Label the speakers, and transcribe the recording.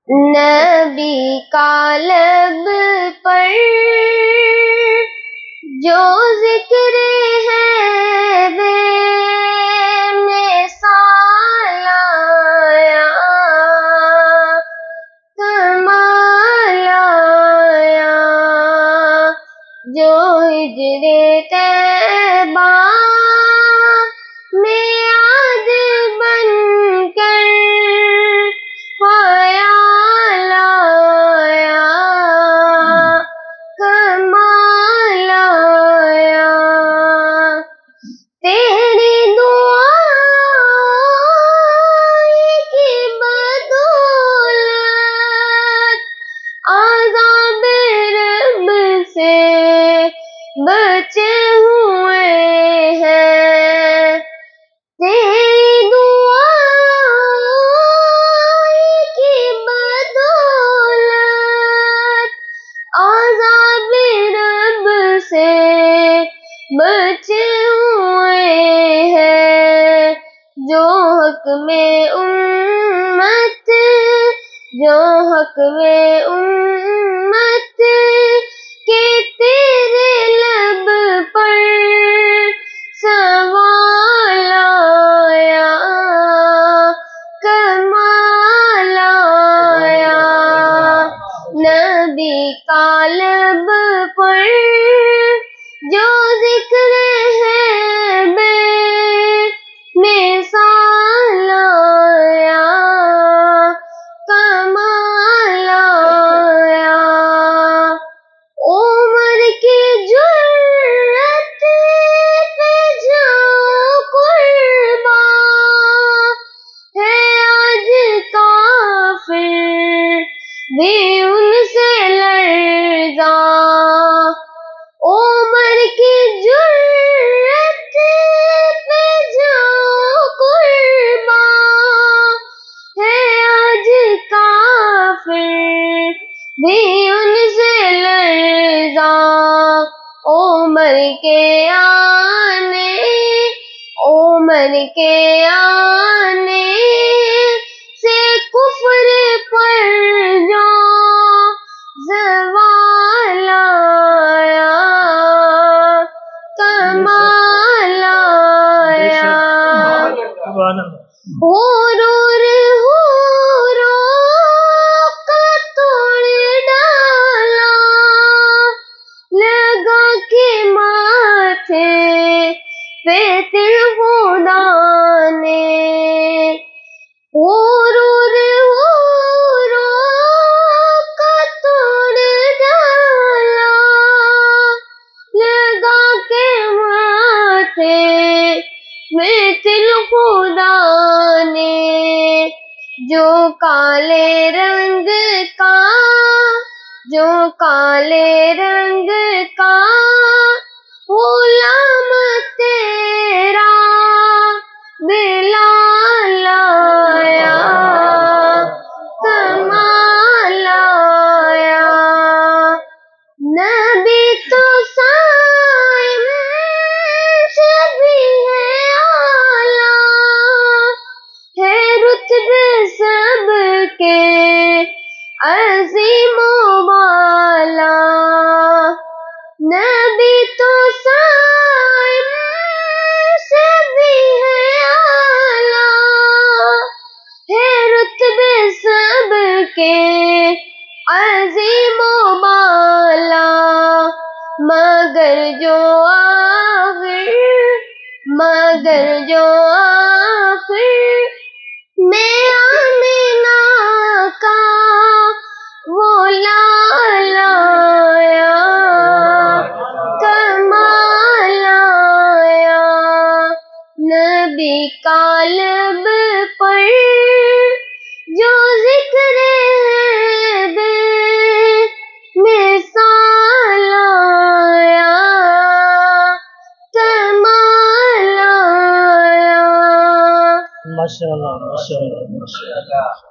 Speaker 1: نبی کا لب پر جو ذکر ہے بے مثال آیا، کمال آیا، جو ہجر طیبہ میں یاد بن کر خیال آیا، کمال آیا، تیری دعائیں کی بدولت عذاب رب سے بچے ہوئے ہیں، تیری دعائیں کی بدولت عذاب رب سے بچے ہوئے ہیں، جو حق میں امت، جو حق میں امت کے تیرے لب پر سوال آیا، کمال آیا، نبی کا لب پر جو ذکر ہے بے مثال آیا، کمال آیا، عمر کی جرأت پہ جاؤ قرباں ہے آج کافر بھی ان سے لرزاں، عمر کی جرأت پہ جاؤ قرباں ہے آج کافر بھی ان سے لرزاں، عمر کے آنے سے کفر پر جو زوال آیا، کمال آیا، حور کا توڑ ڈالا لگا کے ماتھے پہ تل خدا نے، حور کا توڑ ڈالا لگا کے ماتھے میں تل خدا نے، جو کالے رنگ کا، جو کالے رنگ کا غلام تیرا بلال آیا، کمال آیا، نبی تو صائم سے بھی ہے اعلیٰ، ہے رتبے سب کے عظیم و بالا، نبی تو صائم سے بھی ہے اعلیٰ، ہے رتبے سب کے عظیم و بالا، مگر جو آخر میں آمینہ کا وہ لال آیا، کمال آیا، نبی کا لب پر جو ذکر ہے بے مثال آیا، کمال آیا،
Speaker 2: ماشاءاللہ ماشاءاللہ ماشاءاللہ۔